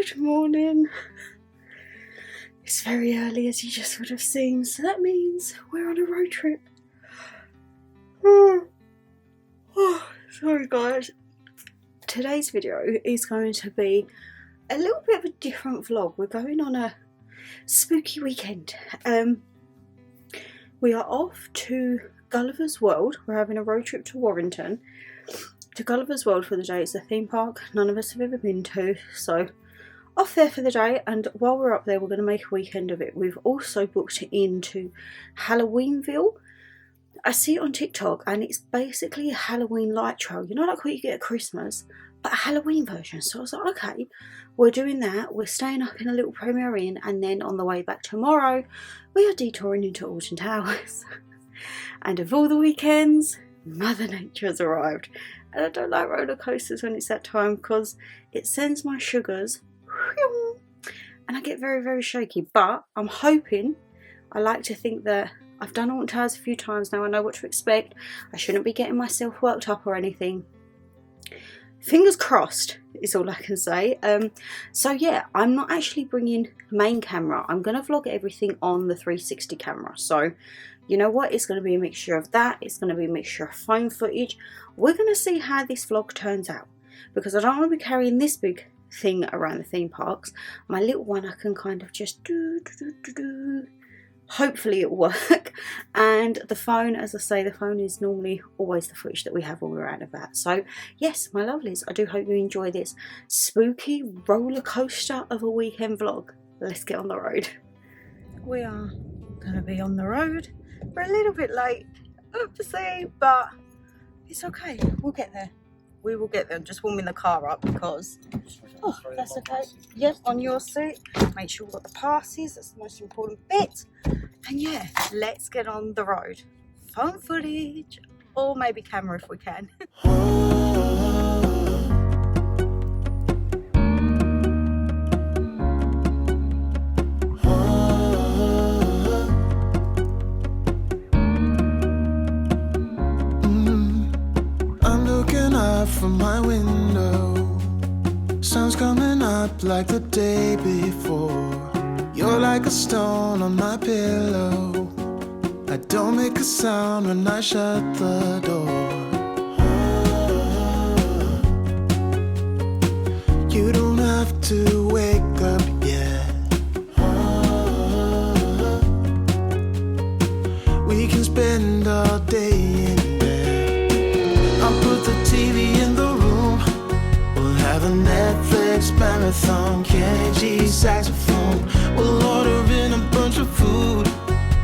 Good morning. It's very early, as you just would have seen, so that means we're on a road trip. Sorry guys. Today's video is going to be a little bit of a different vlog. We're going on a spooky weekend. We are off to Gulliver's World. We're having a road trip to Warrington to Gulliver's World for the day. It's a theme park none of us have ever been to, so off there for the day, and while we're up there we're going to make a weekend of it. We've also booked into Halloweenville. I see it on TikTok and it's basically a Halloween light trail, you know, like what you get at Christmas, but a Halloween version. So I was like, okay, we're doing that. We're staying up in a little Premier Inn, and then on the way back tomorrow we are detouring into Alton Towers. And of all the weekends, Mother Nature has arrived. And I don't like roller coasters when it's that time because it sends my sugars and I get very, very shaky. But I'm hoping, I like to think that I've done Alton Towers a few times now. I know what to expect. I shouldn't be getting myself worked up or anything. Fingers crossed is all I can say. So yeah, I'm not actually bringing main camera. I'm going to vlog everything on the 360 camera. So you know what? It's going to be a mixture of that. It's going to be a mixture of phone footage. We're going to see how this vlog turns out, because I don't want to be carrying this big thing around the theme parks. My little one I can kind of just do. Hopefully it'll work. And the phone, as I say, the phone is normally always the footage that we have when we're out and about. So yes, my lovelies, I do hope you enjoy this spooky roller coaster of a weekend vlog. Let's get on the road. We are going to be on the road. We're a little bit late, oopsie, but it's okay. We'll get there. We will get there. I'm just warming the car up because, oh, that's okay. Yep, on your seat. Make sure we've got the passes. That's the most important bit. And yeah, let's get on the road. Phone footage, or maybe camera if we can. From my window, sun's coming up like the day before. You're like a stone on my pillow. I don't make a sound when I shut the door. You don't have to wake up yet. We can spend all day in bed. I'll put the TV in the room. We'll have a Netflix marathon. Kenny G saxophone. We'll order in a bunch of food.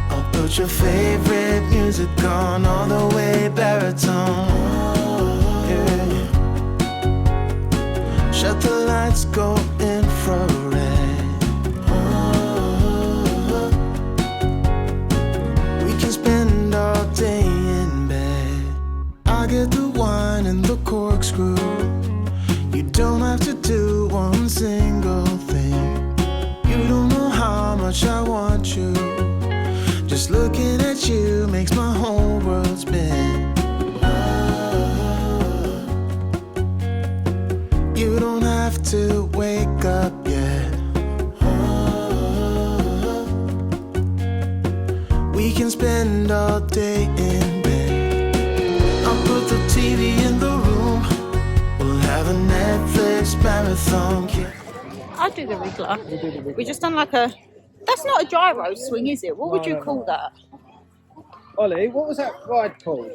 I'll put your favorite music on all the way baritone. Yeah. Shut the lights, go infrared. We can spend all day in bed. I get the wine and the corkscrew. You don't have to do one single thing. You don't know how much I want you. Just looking at you makes my whole world spin. You don't have to wake up yet. We can spend all day in bed. I'll put the TV in the room. We'll have a Netflix marathon. I'll do the wriggler. We just done like a, that's not a gyro swing, is it? What would you call that? Ollie, what was that ride called?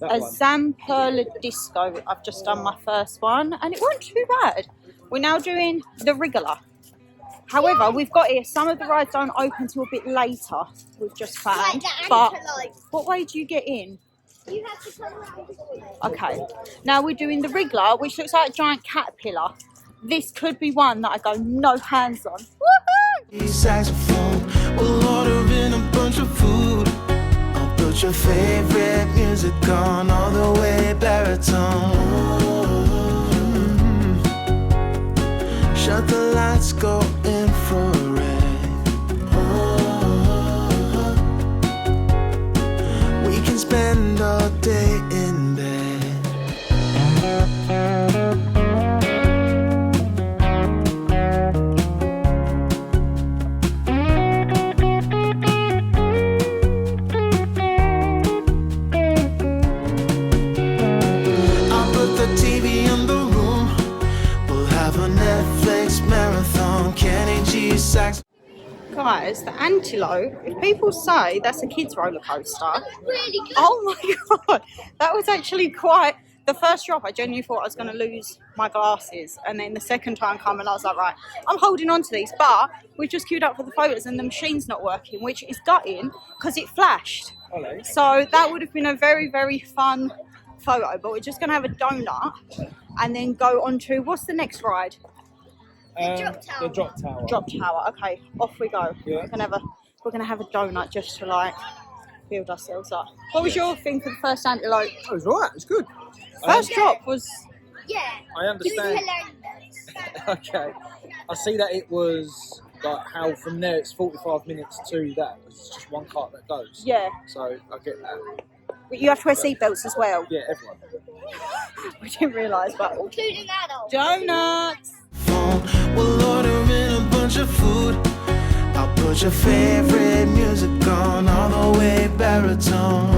A Zamperla disco. I've just done my first one and it wasn't too bad. We're now doing the wriggler. However, we've got here, some of the rides don't open till a bit later, we've just found. But what way do you get in? You have to come around this way. Okay, now we're doing the wriggler, which looks like a giant caterpillar. This could be one that I go no hands on. Woohoo! Saxophone. We'll order in a bunch of food. I'll put your favorite music on all the way baritone. Shut the lights, go infrared. We can spend all day in bed. It's the Antelope. If people say that's a kids roller coaster, Really good. oh my god, that was actually quite. The first drop, I genuinely thought I was going to lose my glasses, and then the second time coming, I was like, right, I'm holding on to these. But we just queued up for the photos, and the machine's not working, which is gutting because it flashed. Hello. So that would have been a very, very fun photo. But we're just going to have a donut and then go on to what's the next ride? Drop tower. The drop tower. Drop tower. Okay, off we go. Yeah. We're gonna have a donut just to like build ourselves up. What was your thing for the first Antelope? It was alright, it was good. First drop was Yeah. I understand. It was hilarious. Okay. I see that it was like how from there it's 45 minutes to that. It's just one cart that goes. yeah. So I get that. But you have to wear seatbelts as well. Yeah, everyone. We didn't realise, but Including adults. donuts. We'll order in a bunch of food. I'll put your favorite music on all the way baritone.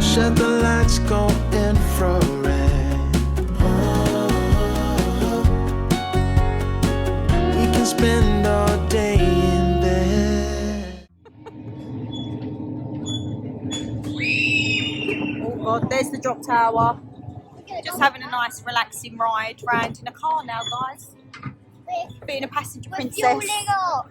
Shut the lights, go infrared. We can spend all day in bed. Oh god, there's the drop tower. Just having a nice relaxing ride round in a car now, guys. Being a passenger We're princess. fueling up.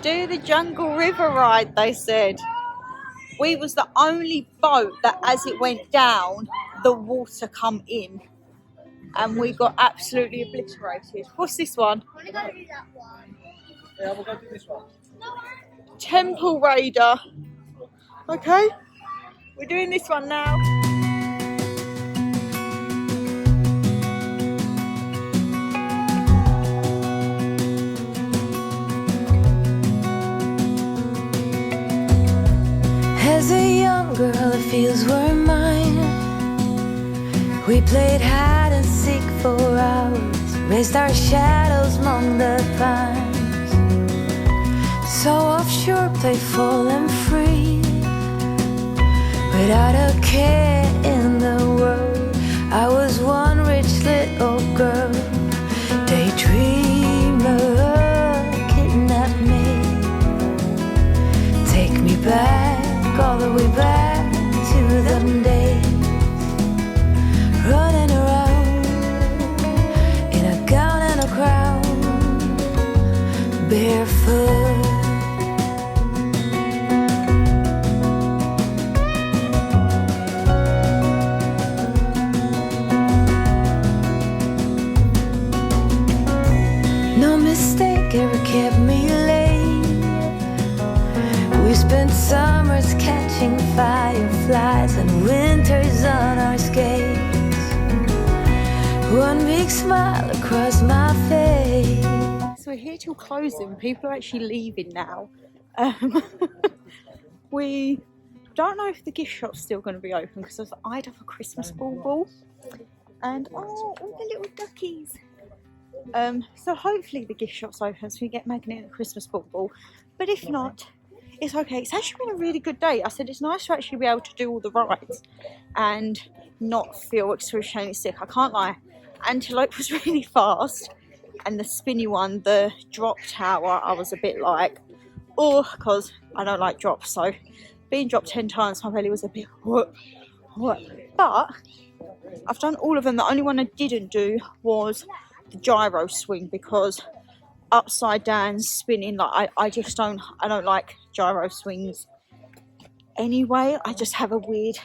Do the Jungle River ride, they said. We was the only boat that as it went down, the water come in. And we got absolutely obliterated. What's this one? I want to go do that one. Yeah, we'll go do this one. Temple Raider. Okay, we're doing this one now. As a young girl, the fields were mine. We played hide and seek for hours, raised our shadows among the pines. So offshore, playful and free, without a care in the world. I was one rich little girl, daydreamer, kidnap me, take me back, all the way back to them days, running around in a gown and a crown, barefoot. No mistake ever kept me late. We spent summers catching fireflies and winters on our skates. One big smile across my face. So we're here till closing. People are actually leaving now. We don't know if the gift shop's still going to be open because I've eyed up a Christmas ball. And oh, all the little duckies. So hopefully the gift shop's open so we get Magnet a Christmas ball. But if not, it's okay. It's actually been a really good day. I said it's nice to actually be able to do all the rides and not feel extremely sick. I can't lie. Antelope was really fast, and the spinny one, the drop tower, I was a bit like, oh, because I don't like drops. So being dropped 10 times, my belly was a bit what. But I've done all of them. The only one I didn't do was the gyro swing, because upside down spinning, like I don't like gyro swings anyway. I just have a weird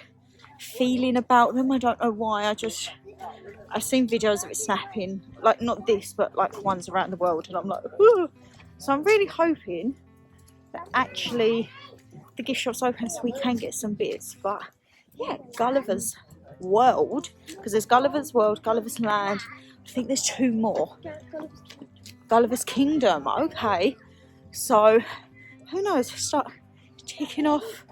feeling about them. I don't know why. I've seen videos of it snapping, like not this, but like ones around the world, and I'm like, whoo. So I'm really hoping that actually the gift shop's open so we can get some bits. But yeah, Gulliver's World, because there's Gulliver's World, Gulliver's Land, I think there's 2 more. Gulliver's Kingdom, okay. So, who knows, start ticking off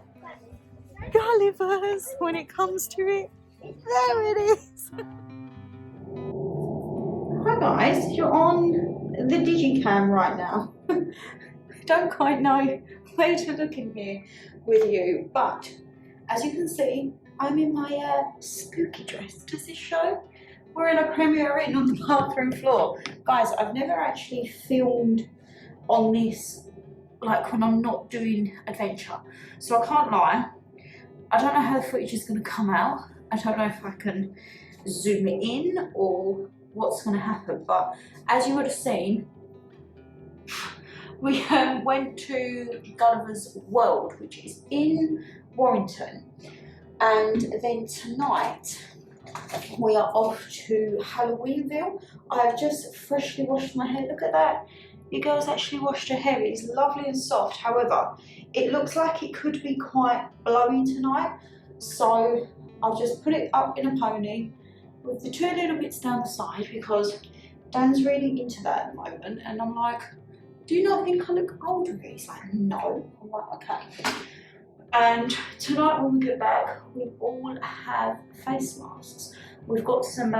Gulliver's when it comes to it. There it is. Hi guys, you're on the Digicam right now. I don't quite know where to look in here with you, but as you can see, I'm in my spooky dress. Does this show? We're in a premiere in on the bathroom floor. Guys, I've never actually filmed on this, like when I'm not doing adventure. So I can't lie. I don't know how the footage is going to come out. I don't know if I can zoom it in or what's going to happen. But as you would have seen, we went to Gulliver's World, which is in Warrington. And then tonight, we are off to Halloweenville. I've just freshly washed my hair. Look at that. Your girl's actually washed her hair. It's lovely and soft. However, it looks like it could be quite blowy tonight. So I've just put it up in a pony with the 2 little bits down the side because Dan's really into that at the moment. And I'm like, do you not think I look older? He's like, no. I'm like, okay. And tonight when we get back, we all have face masks. We've got some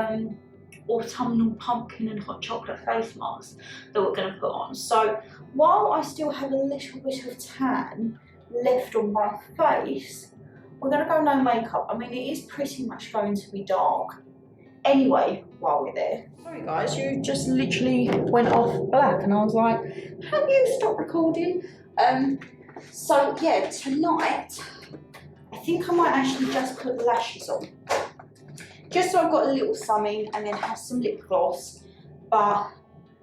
autumnal pumpkin and hot chocolate face masks that we're going to put on. So while I still have a little bit of tan left on my face, we're going to go no makeup. I mean, it is pretty much going to be dark anyway while we're there. Sorry guys, you just literally went off black and I was like, have you stopped recording? So yeah, tonight, I think I might actually just put the lashes on. Just so I've got a little something and then have some lip gloss. But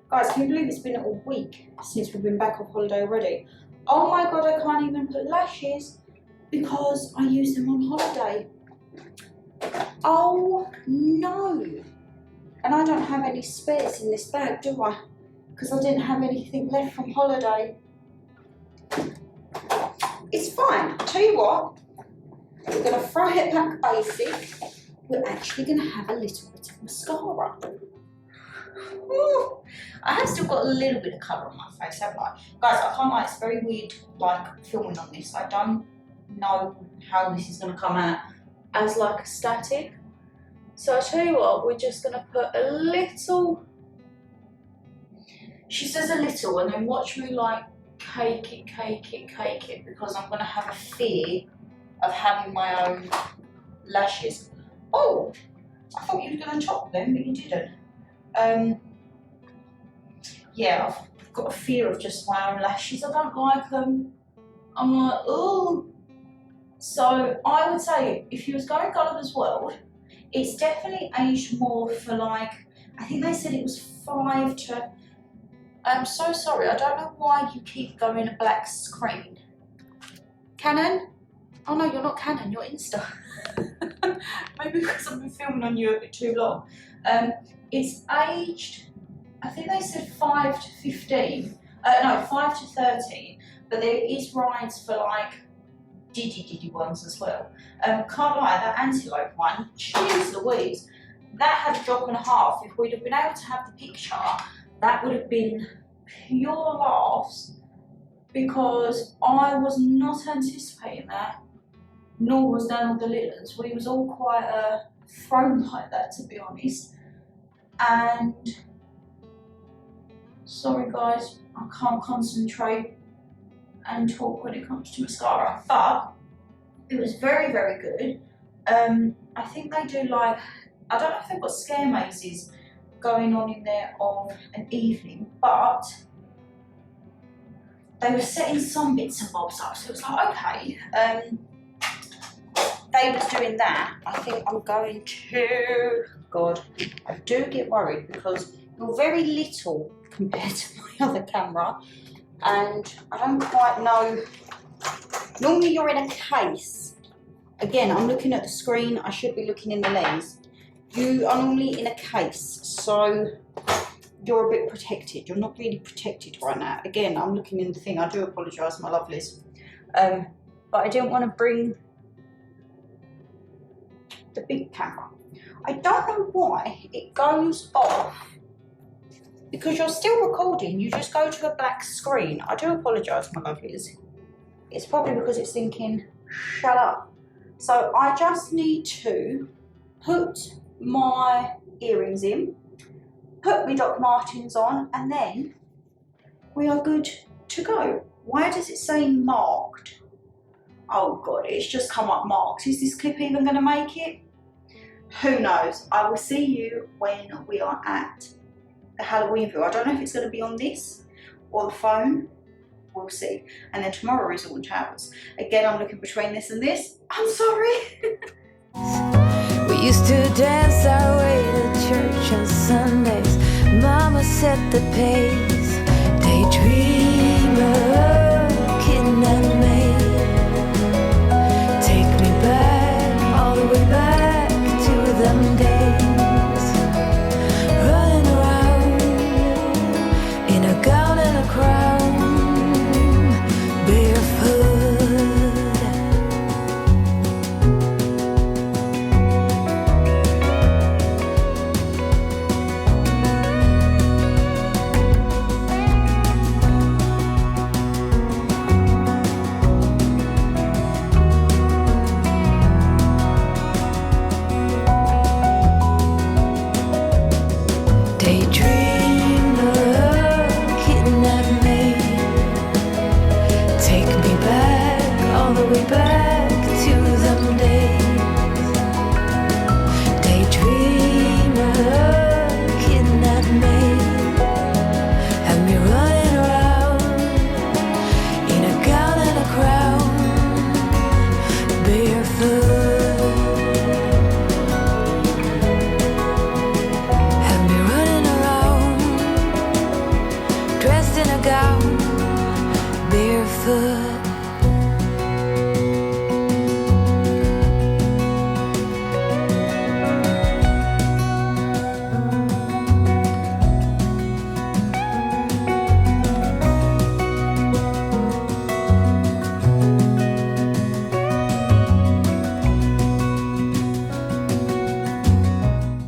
guys, can you believe it's been a week since we've been back off holiday already? Oh my God, I can't even put lashes because I use them on holiday. Oh no. And I don't have any spares in this bag, do I? Because I didn't have anything left from holiday. It's fine. I'll tell you what, we're going to throw it back basic. We're actually going to have a little bit of mascara. Ooh, I have still got a little bit of colour on my face, haven't I? Guys, I can't lie, it's very weird, like, filming on this. I don't know how this is going to come out as like a static. So I tell you what, we're just going to put a little, she says a little, and then watch me like cake it, because I'm going to have a fear of having my own lashes. Oh, I thought you were going to chop them, but you didn't. Yeah, I've got a fear of just my own lashes. I don't like them. I'm like, oh. So I would say if you was going Gulliver's World, it's definitely aged more for like, I think they said it was 5 to, I'm so sorry, I don't know why you keep going a black screen. Canon? Oh no, you're not Canon, you're Insta. Maybe because I've been filming on you a bit too long. It's aged, I think they said 5 to 15, no, 5 to 13, but there is rides for like diddy ones as well. Can't lie, that antelope one, jeez Louise, that had a drop and a half. If we'd have been able to have the picture, that would have been pure laughs, because I was not anticipating that, nor was Dan or the Littles. We was all quite thrown by that, to be honest. And sorry guys, I can't concentrate and talk when it comes to mascara, but it was very, very good. I think they do like, I don't know if they've got scare mazes going on in there of an evening, but they were setting some bits and bobs up, so it was like, okay. They was doing that. I think I'm going to, God, I do get worried because you're very little compared to my other camera, and I don't quite know. Normally you're in a case. Again, I'm looking at the screen, I should be looking in the lens. You are normally in a case, so you're a bit protected. You're not really protected right now. Again, I'm looking in the thing. I do apologise, my lovelies. But I didn't want to bring the big camera. I don't know why it goes off. Because you're still recording, you just go to a black screen. I do apologise, my lovelies. It's probably because it's thinking, shut up. So I just need to put my earrings in, put my Doc Martens on, and then we are good to go. Why does it say marked? Oh God, it's just come up marked. Is this clip even going to make it? Who knows? I will see you when we are at the Halloweenville. I don't know if it's going to be on this or the phone. We'll see. And then tomorrow is Alton Towers. Again, I'm looking between this and this. I'm sorry. We used to dance our way to church on Sundays. Mama set the pace. Daydreamer, kidnap me. Take me back, all the way back to them days. Running around in a gown and a crown.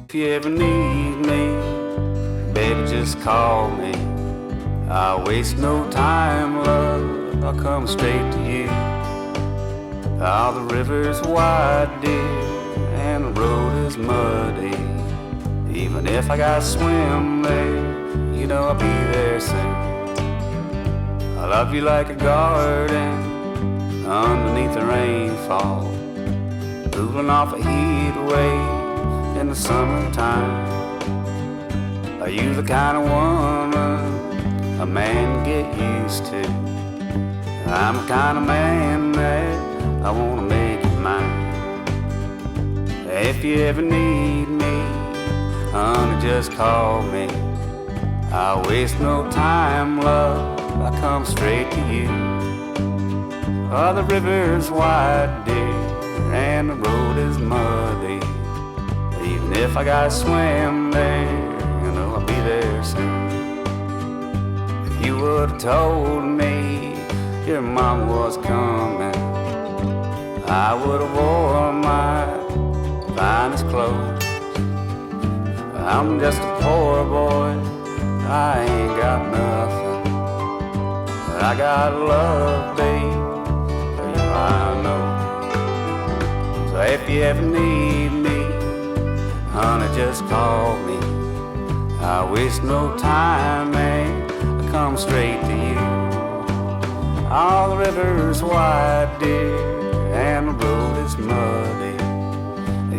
If you ever need me, baby, just call me. I'll waste no time, love, I'll come straight to you. Oh, the river's wide, dear, and the road is muddy. Even if I gotta swim there, you know I'll be there soon. I love you like a garden underneath the rainfall, cooling off a heat wave in the summertime. Are you the kind of woman a man get used to? I'm the kind of man that I wanna make you mine. If you ever need me, honey, just call me. I waste no time, love, I come straight to you. Oh, the river's wide, dear, and the road is muddy. Even if I gotta swim there, you know I'll be there soon. If you would've told me your mom was coming, I would've worn my finest clothes. I'm just a poor boy, I ain't got nothing, but I got love, babe, for you I know. So if you ever need me, honey, just call me. I waste no time, man, I come straight to you. All the river's wide, dear, and the road is muddy.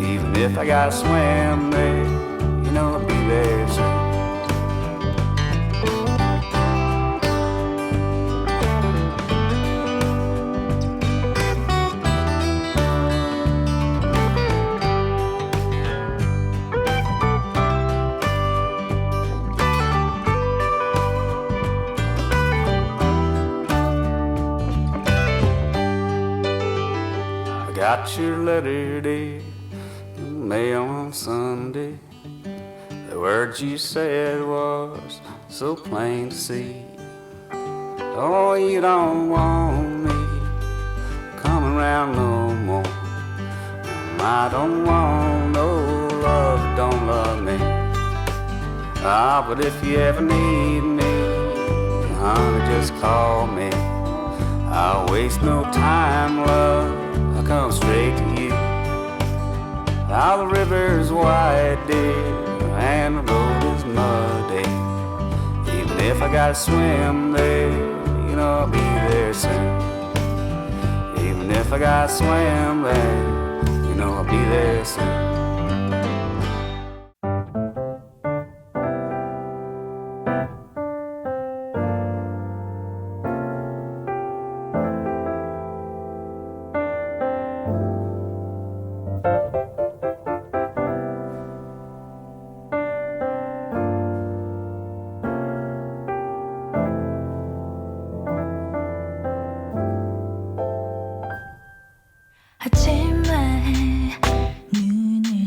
Even if I gotta swim there, you know I'll be there soon. Got your letter, dear, in the mail on Sunday. The words you said was so plain to see. Oh, you don't want me coming round no more. I don't want no love, don't love me. Ah, but if you ever need me, honey, just call me. I'll waste no time, love, I'll come straight to you. Now the river's wide, dear, and the road is muddy. Even if I gotta swim there, you know I'll be there soon. Even if I gotta swim there, you know I'll be there soon. 아침에 눈을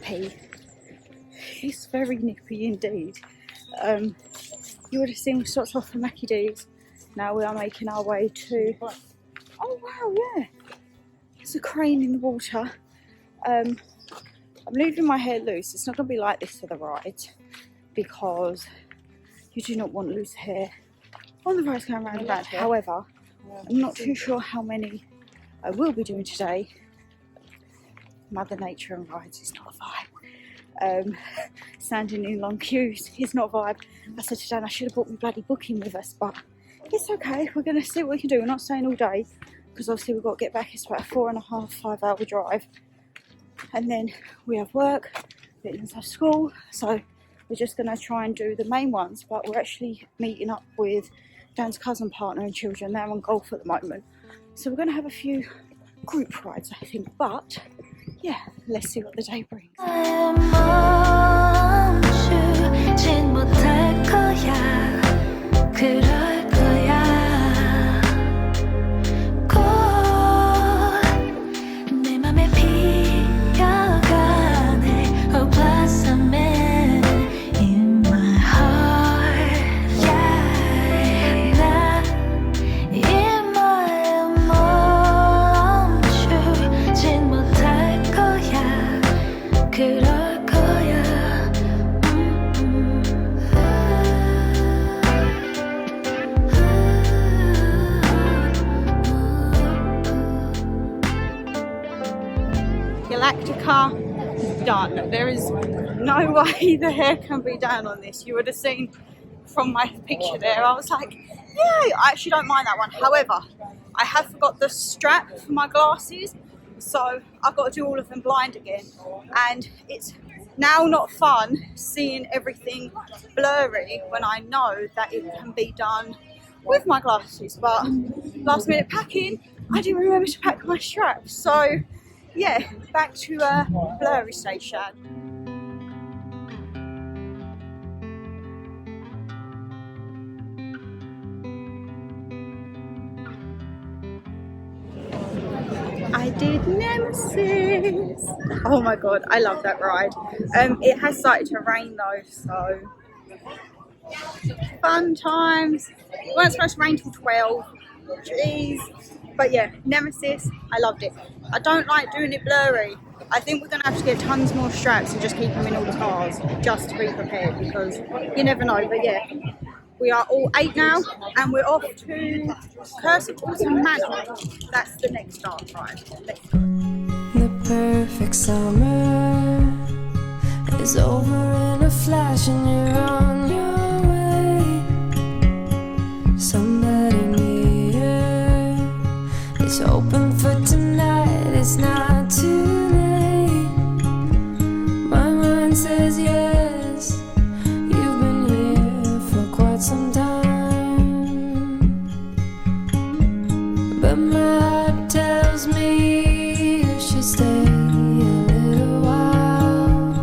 nippy. It's very nippy indeed. You would have seen we stopped off for Mackie D's. Now we are making our way to... Oh wow, yeah. There's a crane in the water. I'm leaving my hair loose. It's not going to be like this for the ride because you do not want loose hair on the rides going round and round. However, I'm not too sure how many I will be doing today. Mother Nature and rides is not a vibe. Standing in long queues is not a vibe. I said to Dan I should have brought my bloody booking with us, but it's okay. We're going to see what we can do. We're not staying all day because obviously we've got to get back. It's about a 4.5, 5 hour drive. And then we have work, Vietnam's have school, so we're just going to try and do the main ones, but we're actually meeting up with Dan's cousin partner and children. They're on golf at the moment, so we're going to have a few group rides I think, but yeah, let's see what the day brings. Done. There is no way the hair can be done on this. You would have seen from my picture there. I was like, yeah, I actually don't mind that one. However, I have forgot the strap for my glasses, so I've got to do all of them blind again. And it's now not fun seeing everything blurry when I know that it can be done with my glasses. But last minute packing, I didn't remember to pack my straps. So yeah, back to blurry station. I did Nemesis. Oh my god, I love that ride. It has started to rain though, so fun times. It wasn't supposed to rain till 12. Jeez. But yeah, Nemesis, I loved it. I don't like doing it blurry. I think we're going to have to get tons more straps and just keep them in all the cars just to be prepared because you never know. But yeah, we are all 8 now and we're off to Curse of Autumn Manor. That's the next start ride. The perfect summer is over in a flash and you're on your way. Somebody near is open for tonight. It's not too late. My mind says yes. You've been here for quite some time, but my heart tells me you should stay a little while.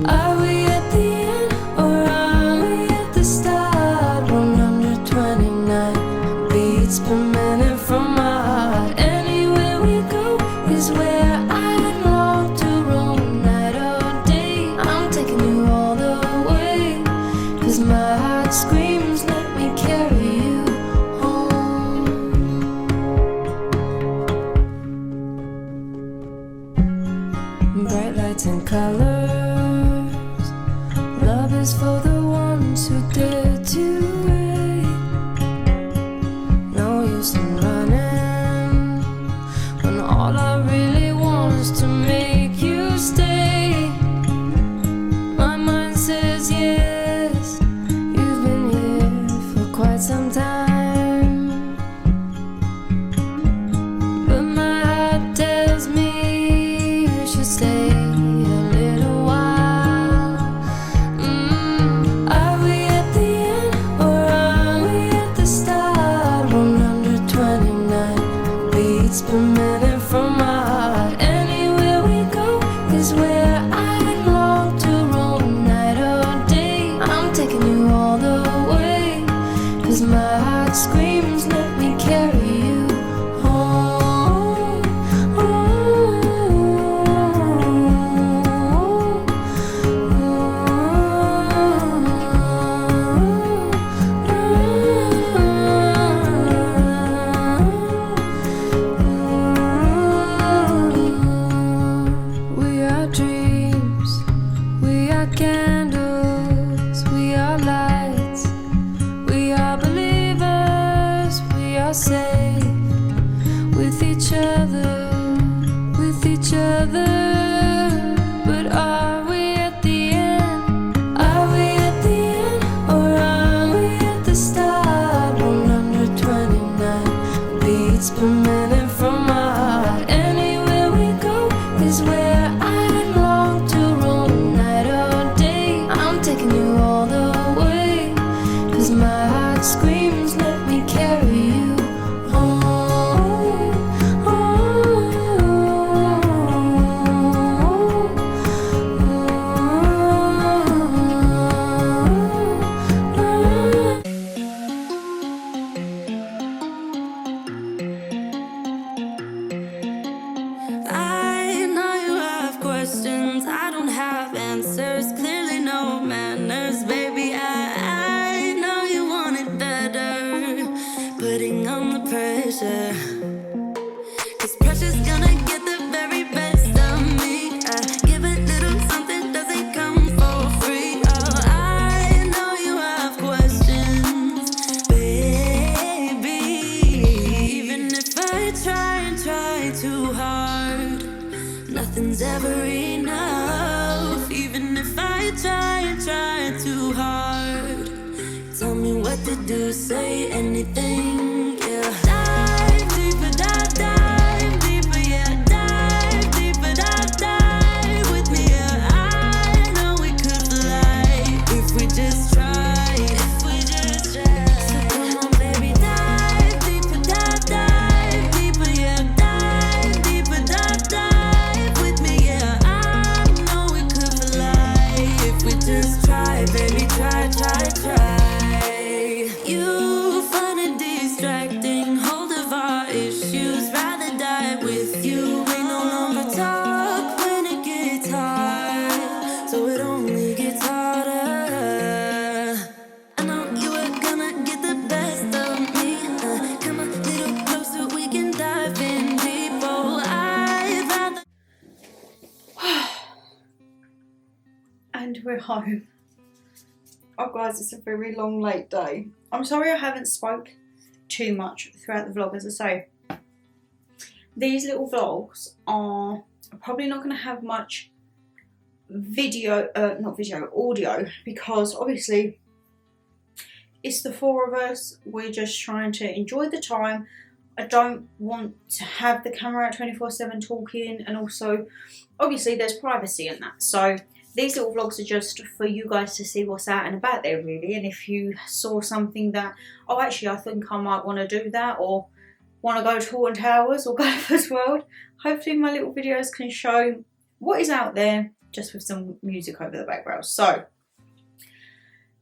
Are we at the end or are we at the start? 129 beats per minute from my heart. Anywhere we go is where I'd love to roam. Night or day, I'm taking you all the way, 'cause my heart screams, let me carry you home. Bright lights and colors, love is for the ones who dare to wait. No use in running when all I really want is to make you stay. My mind says yes. You've been here for quite some time, but my heart tells me you should stay a little while. trying too hard. Tell me what to do, say anything, yeah. Dive deeper, dive deeper, yeah. Dive deeper, dive with me, yeah. I know we could fly if we just try. If we just try. So come on, baby, dive deeper, dive deeper, yeah. Dive deeper, dive with me, yeah. I know we could fly if we just try, baby, try, try, try. You find it distracting, hold of our issues, rather die with you. We no longer talk when it gets hard, so it only gets harder. I know you were gonna get the best of me. Come a little closer, we can dive in deep. Oh, I'd rather. And we're home. Oh guys, it's a very long late day. I'm sorry I haven't spoke too much throughout the vlog. As I say, these little vlogs are probably not going to have much audio, because obviously it's the four of us. We're just trying to enjoy the time. I don't want to have the camera out 24/7 talking, and also obviously there's privacy in that. So these little vlogs are just for you guys to see what's out and about there, really. And if you saw something that, oh, actually, I think I might want to do that, or want to go to Alton Towers or Gulliver's World, hopefully my little videos can show what is out there, just with some music over the background. So,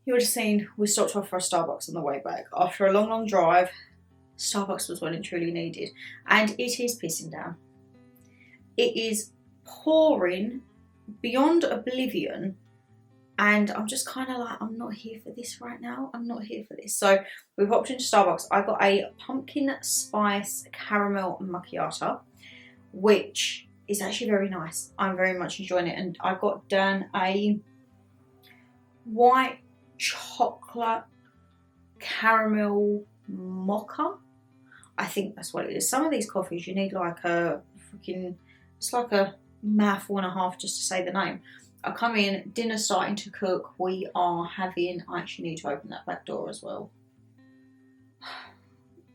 you would have seen we stopped off for a Starbucks on the way back. After a long, long drive, Starbucks was well and truly needed. And it is pissing down. It is pouring beyond oblivion, and I'm just kind of like, I'm not here for this right now. I'm not here for this. So we popped into Starbucks. I got a pumpkin spice caramel macchiato, which is actually very nice. I'm very much enjoying it. And I got Dan a white chocolate caramel mocha. I think that's what it is. Some of these coffees you need like a freaking, it's like a mouthful and a half just to say the name. I come in, dinner's starting to cook. We are having, I actually need to open that back door as well.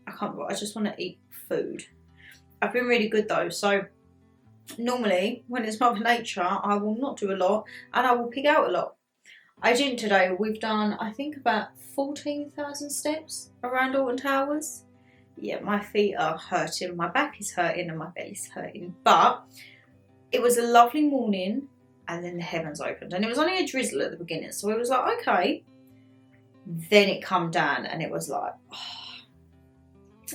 I just want to eat food. I've been really good though. So normally when it's Mother Nature, I will not do a lot and I will pig out a lot. I didn't today. We've done, I think, about 14,000 steps around Alton Towers. Yeah, my feet are hurting, my back is hurting and my belly's hurting. But it was a lovely morning, and then the heavens opened, and it was only a drizzle at the beginning, so it was like, okay. Then it come down, and it was like, oh.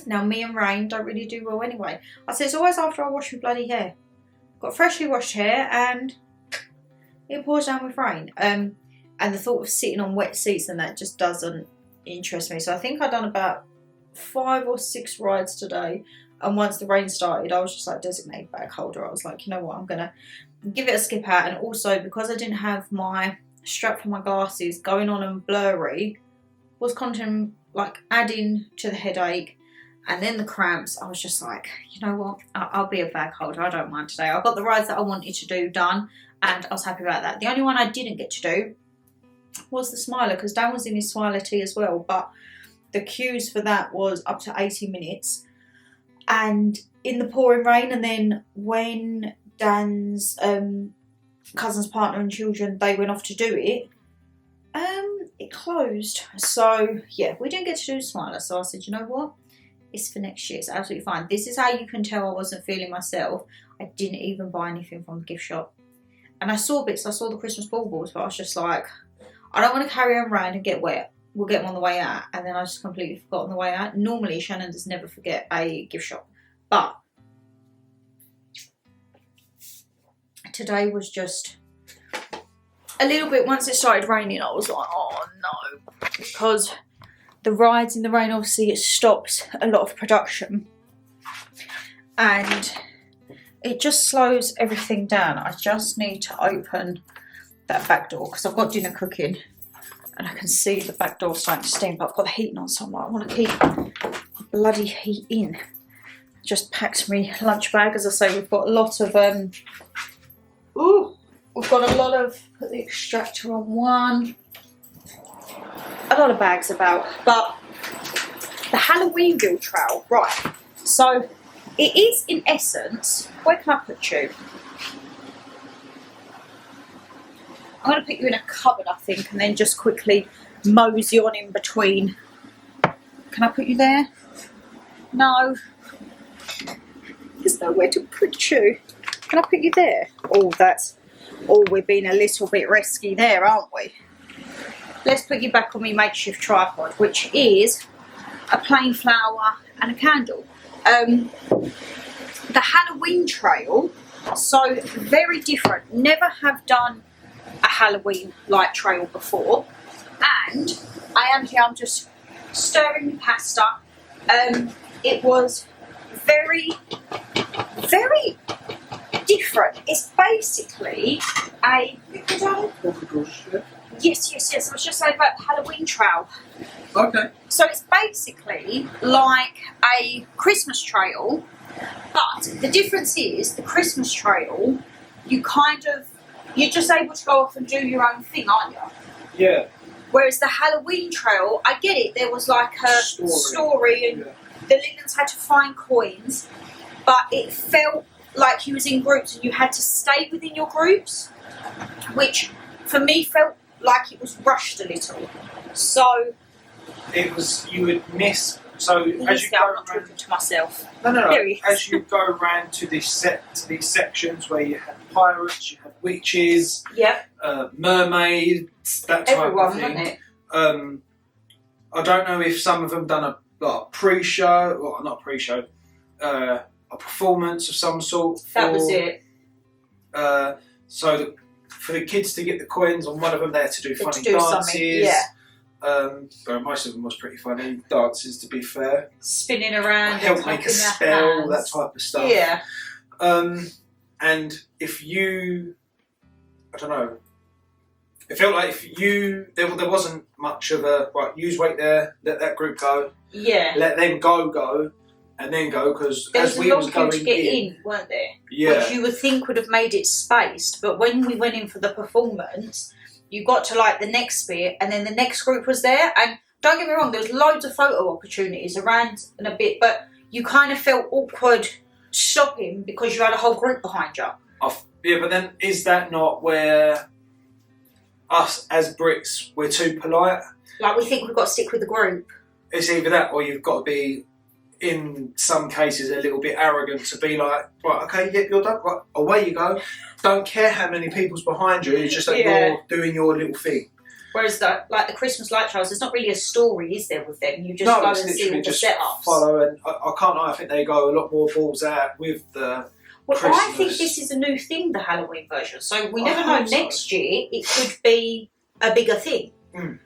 Now me and rain don't really do well anyway. I said it's always after I wash my bloody hair. Got freshly washed hair, and it pours down with rain. And the thought of sitting on wet seats and that just doesn't interest me. So I think I've done about 5 or 6 rides today. And once the rain started, I was just like, designated bag holder. I was like, you know what, I'm going to give it a skip out. And also, because I didn't have my strap for my glasses going on and blurry, was content like adding to the headache and then the cramps. I was just like, you know what, I'll be a bag holder. I don't mind today. I got the rides that I wanted to do done, and I was happy about that. The only one I didn't get to do was the Smiler, because Dan was in his Smiler tea as well. But the queues for that was up to 80 minutes. And in the pouring rain, and then when Dan's cousin's partner and children, they went off to do it, it closed. So yeah, we didn't get to do Smiler. So I said, you know what, it's for next year. It's absolutely fine. This is how you can tell I wasn't feeling myself. I didn't even buy anything from the gift shop. And I saw bits. I saw the Christmas baubles, but I was just like, I don't want to carry them around and get wet. We'll get them on the way out. And then I just completely forgot on the way out. Normally, Shannon does never forget a gift shop. But today was just a little bit, once it started raining, I was like, oh no. Because the rides in the rain, obviously, it stops a lot of production. And it just slows everything down. I just need to open that back door because I've got dinner cooking. And I can see the back door starting to steam, but I've got the heating on, so I'm like, I want to keep the bloody heat in. Just packed me lunch bag. As I say, we've got a lot of we've got a lot of, put the extractor on one, a lot of bags about, but the Halloweenville trail, right, so it is in essence, where can I put you? I'm going to put you in a cupboard, I think, and then just quickly mosey on in between. Can I put you there? No. There's nowhere to put you. Can I put you there? Oh, we're being a little bit risky there, aren't we? Let's put you back on my makeshift tripod, which is a plain flower and a candle. The Halloween trail, so very different. Never have done a Halloween light trail before, and I'm just stirring the pasta. It was very, very different. It's basically a yes. I was just saying about the Halloween trail. Okay. So it's basically like a Christmas trail, but the difference is the Christmas trail, you're just able to go off and do your own thing, aren't you? Yeah. Whereas the Halloween trail, I get it, there was like a story and the Lindens had to find coins, but it felt like you was in groups and you had to stay within your groups, which for me felt like it was rushed a little. So it was, you would miss, so as you I'm go not talking around, to myself. no, There he is. as you go around to these sections where you had pirates, you had witches, Yeah. mermaids, that type Everyone, of thing. wasn't it? I don't know if some of them done a pre-show, or not pre-show, a performance of some sort. That was it. So for the kids to get the coins, on one of them they had to do funny dances. Yeah. But most of them was pretty funny dances, to be fair. Spinning around, Help and make a taking their spell, hands. that type of stuff. Yeah. And if you, I don't know, it felt like there wasn't much of a, right, use weight there, let that group go, Yeah. let them go, and then go, because There as was we a was long queue going to get in, weren't there? yeah, Which you would think would have made it spaced, but when we went in for the performance, you got to like the next bit, and then the next group was there, and don't get me wrong, there was loads of photo opportunities around and a bit, but you kind of felt awkward stopping because you had a whole group behind you. yeah, but then is that not where us as Brits, we're too polite? Like, we think we've got to stick with the group. It's either that, or you've got to be, in some cases, a little bit arrogant to be like, right, okay, yeah, you're done, right, away you go. Don't care how many people's behind you, it's just that you're doing your little thing. Whereas the Christmas light trails, there's not really a story, is there, with them? You just No, go it's and see all literally the just setups. follow, and I can't lie, I think they go a lot more balls out with the Well, Christmas. I think this is a new thing, the Halloween version. So we I never know, hope so. next year it could be a bigger thing. Mm.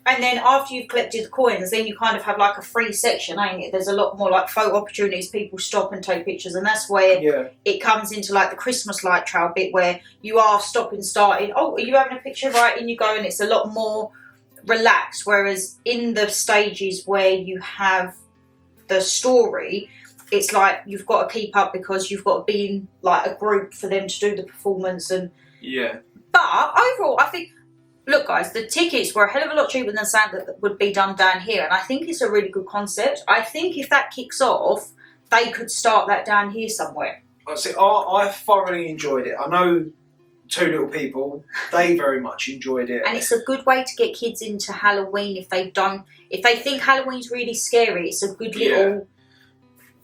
And then after you've collected the coins, then you kind of have like a free section, ain't it? There's a lot more like photo opportunities, people stop and take pictures, and that's where it comes into like the Christmas light trail bit where you are stopping, starting, oh, are you having a picture? Right, in you go, and it's a lot more relaxed. Whereas in the stages where you have the story, it's like you've got to keep up because you've got to be in like a group for them to do the performance. And but overall, I think, look guys, the tickets were a hell of a lot cheaper than something that would be done down here, and I think it's a really good concept. I think if that kicks off, they could start that down here somewhere. I thoroughly enjoyed it. I know two little people, they very much enjoyed it. And it's a good way to get kids into Halloween if they think Halloween's really scary. It's a good little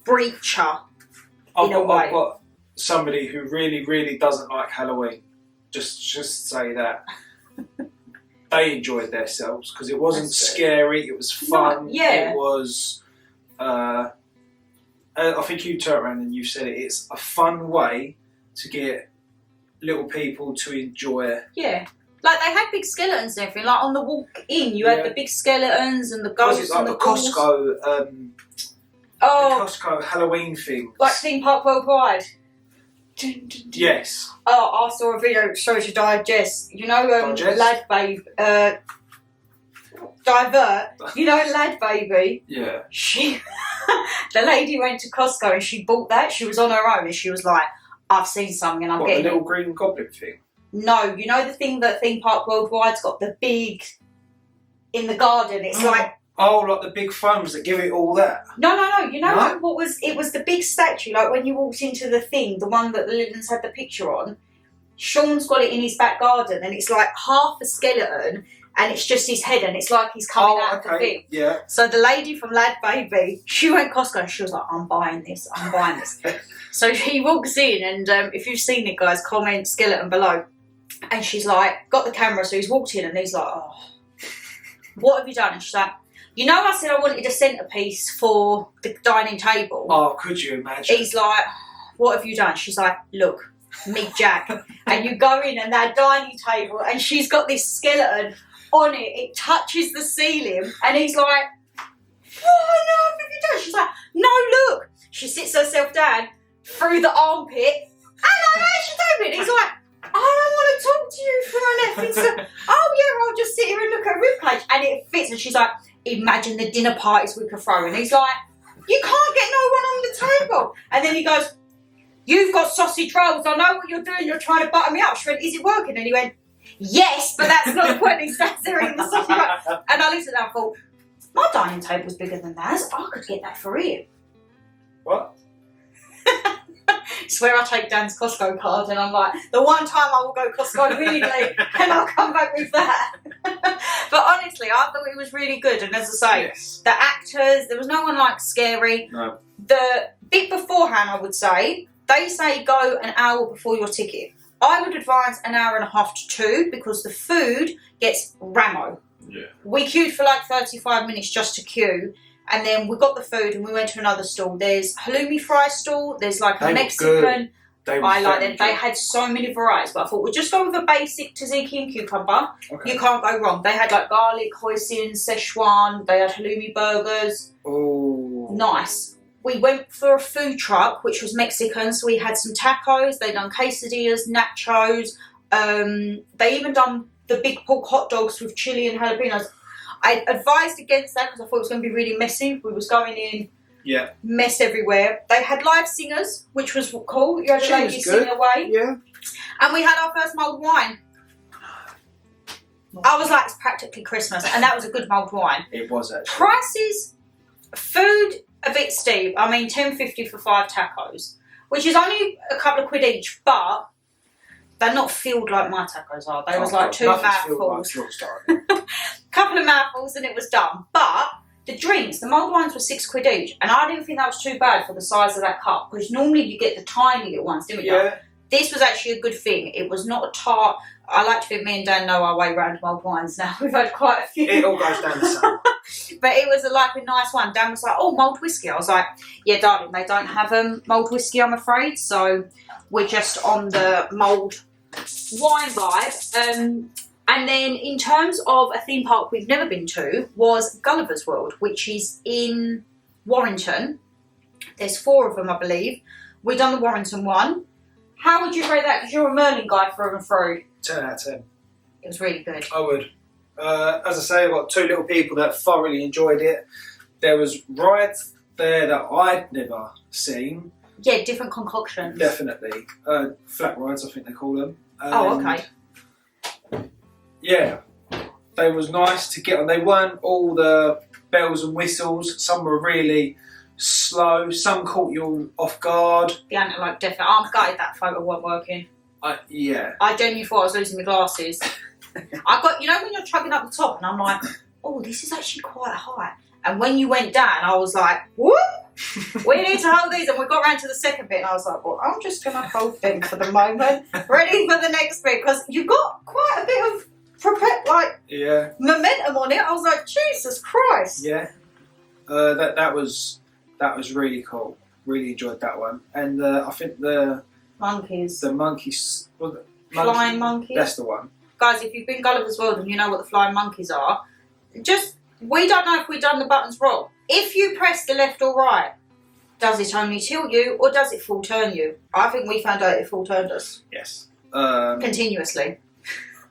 breacher I've in a way. got somebody who really, really doesn't like Halloween. Just say that. They enjoyed themselves because it wasn't scary, it was fun. It was, I think you turned around and you said it, it's a fun way to get little people to enjoy. Yeah. Like they had big skeletons and everything. Like on the walk in, you had the big skeletons and the ghosts like and the Costco, the Costco Halloween thing. Like Theme Park Worldwide. Yes. Oh, I saw a video that shows you digest. You know, Lad Babe, Divert. You know, Lad Baby. Yeah. The lady went to Costco and she bought that. She was on her own and she was like, I've seen something and I'm what, getting the little it. green goblin thing? No, you know the thing that Theme Park Worldwide's got, the big in the garden. It's like like the big phones that give it all that. no. You know what was it? Was the big statue like when you walked into the thing, the one that the Lindens had the picture on. Sean's got it in his back garden, and it's like half a skeleton, and it's just his head, and it's like he's coming out of the thing. Yeah. So the lady from Lad Baby, she went Costco, and she was like, "I'm buying this. I'm buying this." So he walks in, and if you've seen it, guys, comment skeleton below. And she's like, got the camera, so he's walked in, and he's like, "Oh, what have you done?" And she's like, "You know, I said I wanted a centrepiece for the dining table." Oh, could you imagine? He's like, "What have you done?" She's like, "Look, meet Jack." And you go in, and that dining table, and she's got this skeleton on it. It touches the ceiling, and he's like, "What on earth have you done?" She's like, "No, look." She sits herself down through the armpit. Hello, how's she doing? He's like, "I don't want to talk to you for an effing second." "Oh yeah, I'll just sit here and look at ribcage," and it fits. And she's like, "Imagine the dinner parties we could throw." And he's like, "You can't get no one on the table." And then he goes, "You've got sausage rolls. I know what you're doing. You're trying to butter me up." She went, "Is it working?" And he went, "Yes, but that's not the point." He stands there eating the sausage roll. And I listened and I thought, my dining table's bigger than that. I could get that for him. What? It's where I take Dan's Costco card, and I'm like, the one time I will go Costco immediately, and I'll come back with that. But honestly, I thought it was really good. And as I say, Yes. the actors, there was no one like scary. No. The bit beforehand, I would say, they say go an hour before your ticket. I would advise an hour and a half to 2 because the food gets ramo. Yeah. We queued for like 35 minutes just to queue. And then we got the food and we went to another stall. There's halloumi fry stall. There's like a They were Mexican. good. I like them. They had so many varieties, but I thought we'll just go with a basic tzatziki and cucumber. Okay. You can't go wrong. They had like garlic, hoisin, Szechuan. They had halloumi burgers. Oh. Nice. We went for a food truck, which was Mexican. So we had some tacos. They done quesadillas, nachos. They even done the big pork hot dogs with chili and jalapenos. I advised against that because I thought it was going to be really messy. We was going in, mess everywhere. They had live singers, which was cool. You had a lady singing away. Yeah. And we had our first mulled wine. I was like, it's practically Christmas. And that was a good mulled wine. It was actually. Prices, food, a bit steep. I mean, $10.50 for 5 tacos, which is only a couple of quid each, but they're not filled like my tacos are. They was like 2 mouthfuls. Couple of mouthfuls and it was done. But the drinks, the mulled wines were 6 quid each, and I didn't think that was too bad for the size of that cup, because normally you get the tiny little ones, didn't you? Yeah. This was actually a good thing. It was not a tart. I like to think me and Dan know our way around mulled wines now. We've had quite a few. It all goes down the same. But it was like a nice one. Dan was like, "Oh, mulled whiskey." I was like, "Yeah, darling, they don't have mulled whiskey, I'm afraid. So we're just on the mulled wine vibe." And then in terms of a theme park we've never been to was Gulliver's World, which is in Warrington. There's 4 of them, I believe. We've done the Warrington one. How would you rate that? Because you're a Merlin guy through and through. 10 out of 10. It was really good. I would. As I say, I've got 2 little people that thoroughly enjoyed it. There was rides there that I'd never seen. Yeah, different concoctions. Definitely. Flat rides, I think they call them. Oh, okay. Yeah, they was nice to get on. They weren't all the bells and whistles. Some were really slow. Some caught you off guard. The antelope definitely. I'm gutted that photo wasn't working. Yeah. I genuinely thought I was losing my glasses. I got, you know when you're chugging up the top and I'm like, oh, this is actually quite high. And when you went down, I was like, whoop, we need to hold these. And we got round to the second bit and I was like, well, I'm just going to hold them for the moment. Ready for the next bit. Because you got quite a bit of momentum on it. I was like, Jesus Christ. Yeah. That was really cool. Really enjoyed that one. And I think the monkeys. Flying monkeys. That's the one. Guys, if you've been Gulliver's World and you know what the flying monkeys are, we don't know if we've done the buttons wrong. If you press the left or right, does it only tilt you or does it full turn you? I think we found out it full turned us. Yes. Continuously.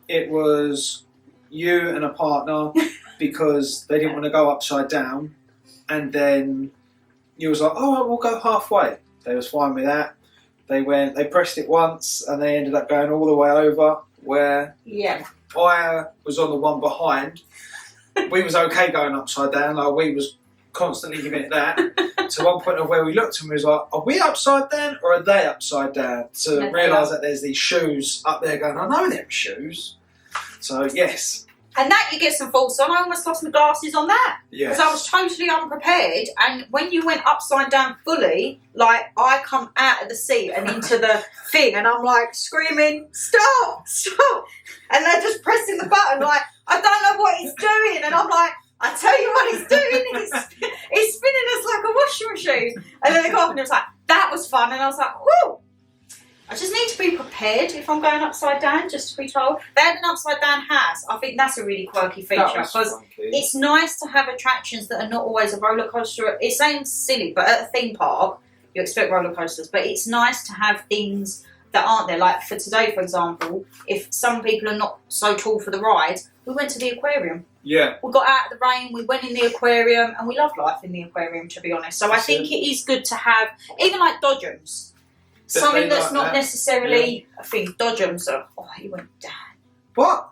It was you and a partner because they didn't want to go upside down, and then you was like, oh, we'll go halfway. They was fine with that. They pressed it once and they ended up going all the way over where I was on the one behind. We was okay going upside down, like we was constantly giving it that. To one point of where we looked and we was like, are we upside down or are they upside down? To realise that there's these shoes up there going, I know them shoes. So yes. And that you get some false on. I almost lost my glasses on that. Yes. Because I was totally unprepared. And when you went upside down fully, like I come out of the seat and into the thing and I'm like screaming, stop, stop. And they're just pressing the button like, I don't know what he's doing. And I'm like, I tell you what he's doing. He's spinning us like a washing machine. And then they go up and it was like, that was fun. And I was like, whoo. I just need to be prepared if I'm going upside down, just to be told. They had an upside down house. I think that's a really quirky feature because it's nice to have attractions that are not always a roller coaster. It sounds silly, but at a theme park, you expect roller coasters. But it's nice to have things that aren't there. Like for today, for example, if some people are not so tall for the rides, we went to the aquarium. Yeah. We got out of the rain, we went in the aquarium, and we love life in the aquarium, to be honest. So I think it is good to have, even like Dodgems. Something that's like not that. necessarily a thing. Dodgems are, he went down. What?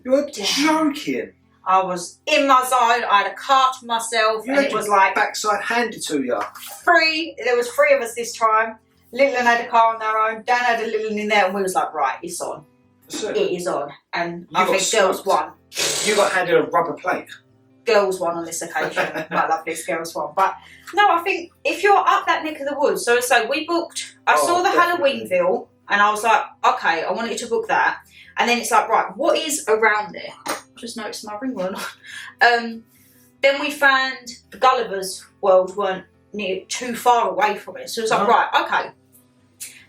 You're joking. I was in my zone, I had a car to myself, and it was like backside handed to you. there was 3 of us this time. Little had a car on their own, Dan had a little in there, and we was like, right, it's on. It is on. And I think girls won. You got handed a rubber plate. Girls won on this occasion. My loveliest girls won. But no, I think if you're up that neck of the woods, so we booked, I saw the Halloweenville and I was like, okay, I wanted to book that. And then it's like, right, what is around there? Just noticed my ring went on. Then we found the Gulliver's World weren't too far away from it. So it was like, right, okay.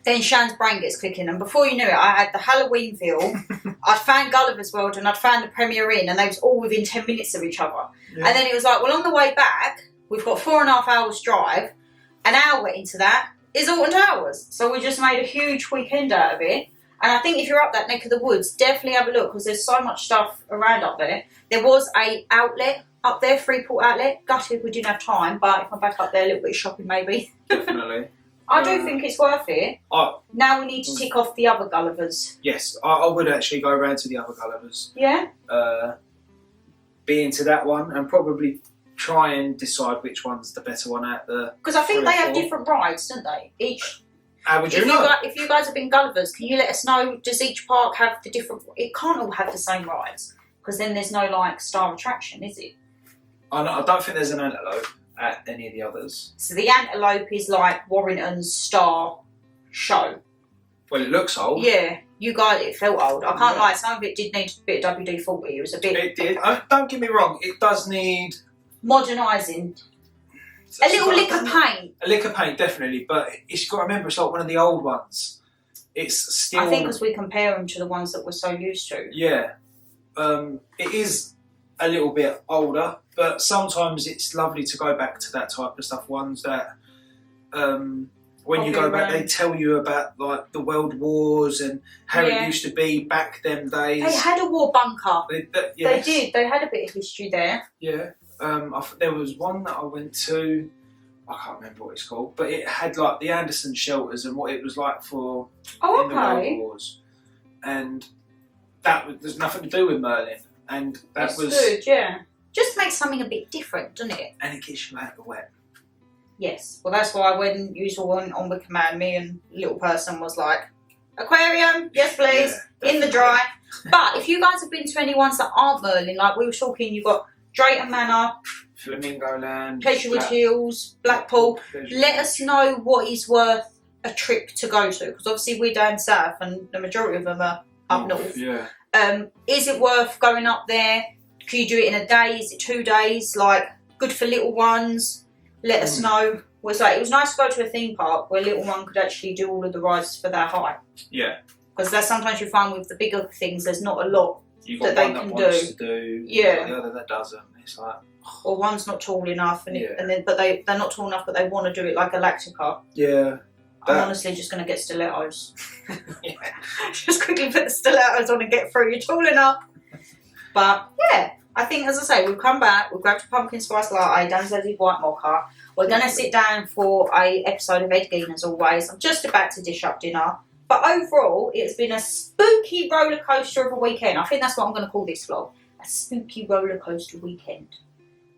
Then Shan's brain gets clicking, and before you knew it, I had the Halloweenville, I'd found Gulliver's World, and I'd found the Premier Inn, and they was all within 10 minutes of each other. Yeah. And then it was like, well, on the way back, we've got 4.5 hours drive. An hour into that is Alton Towers. So we just made a huge weekend out of it. And I think if you're up that neck of the woods, definitely have a look, because there's so much stuff around up there. There was a outlet up there, Freeport outlet. Gutted we didn't have time, but if I'm back up there, a little bit of shopping maybe. Definitely. I do think it's worth it. Now we need to tick off the other Gullivers. Yes, I would actually go around to the other Gullivers. Yeah? Be into that one and probably try and decide which one's the better one out there. Because I think they have different rides, don't they? How would you know? If you guys have been Gullivers, can you let us know, does each park have the different... It can't all have the same rides, because then there's no, like, star attraction, is it? I don't think there's an antelope at any of the others. So the antelope is like Warrington's star show. Well, it looks old. Yeah, you guys, it felt old. I can't lie, some of it did need a bit of WD-40. It was a bit... It did. Don't get me wrong, it does need... modernising. A little lick of paint. A lick of paint, definitely, but you've got to remember, it's like one of the old ones. It's still... I think because we compare them to the ones that we're so used to. Yeah. It is a little bit older, but sometimes it's lovely to go back to that type of stuff. Ones that, when you go back, they tell you about like the world wars and how it used to be back them days. They had a war bunker. Yes. They did. They had a bit of history there. Yeah. There was one that I went to. I can't remember what it's called, but it had like the Anderson shelters and what it was like for in the world wars, and there's nothing to do with Merlin. And that was good, yeah. Just makes something a bit different, doesn't it? And it gets you out of the wet. Yes. Well, that's why when you all went on with command, me and little person was like, aquarium, yes please, in the dry. But if you guys have been to any ones that aren't Merlin, like we were talking, you've got Drayton Manor, Flamingo Land, Pleasurewood Hills, Blackpool. Let us know what is worth a trip to go to, because obviously we're down south and the majority of them are up north. Yeah. Is it worth going up there? Can you do it in a day? Is it 2 days? Like, good for little ones? Let us know. It was nice to go to a theme park where little one could actually do all of the rides for their height. Yeah. Because there's sometimes you find with the bigger things, there's not a lot You've got that one they can wants do. To do. Yeah. The other that doesn't. It's like... Or one's not tall enough, and they're not tall enough, but they want to do it like a Lactica. Yeah. I'm honestly just going to get stilettos. Just quickly put the stilettos on and get through. You're tall enough. But yeah, I think, as I say, we've come back, we've grabbed a pumpkin spice latte, Dan's did white mocha. We're going to sit down for a episode of Ed Gein as always. I'm just about to dish up dinner. But overall, it's been a spooky roller coaster of a weekend. I think that's what I'm going to call this vlog. A spooky roller coaster weekend.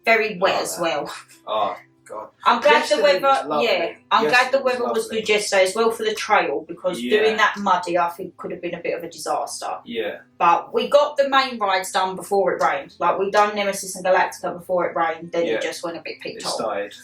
Very wet as well. Oh, God. I'm glad the Yesterday weather, was lovely. I'm glad the Yesterday weather was lovely. good yesterday as well for the trail, because Yeah. doing that muddy, I think, could have been a bit of a disaster. Yeah. But we got the main rides done before it rained. Like, we done Nemesis and Galactica before it rained, then it just went a bit peaked It off. started.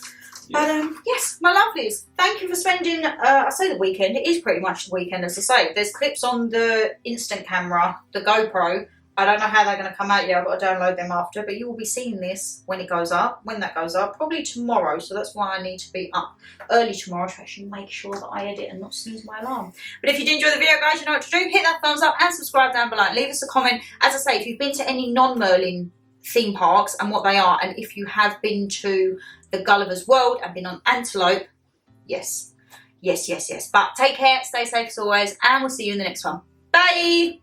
Yeah. But yes, my lovelies, thank you for spending, I say the weekend, it is pretty much the weekend as I say. There's clips on the instant camera, the GoPro. I don't know how they're going to come out yet, I've got to download them after, but you will be seeing this when it goes up, when that goes up, probably tomorrow, so that's why I need to be up early tomorrow to actually make sure that I edit and not snooze my alarm. But if you did enjoy the video, guys, you know what to do, hit that thumbs up and subscribe down below, and leave us a comment. As I say, if you've been to any non-Merlin theme parks and what they are, and if you have been to the Gulliver's World and been on Antelope, yes. But take care, stay safe as always, and we'll see you in the next one. Bye!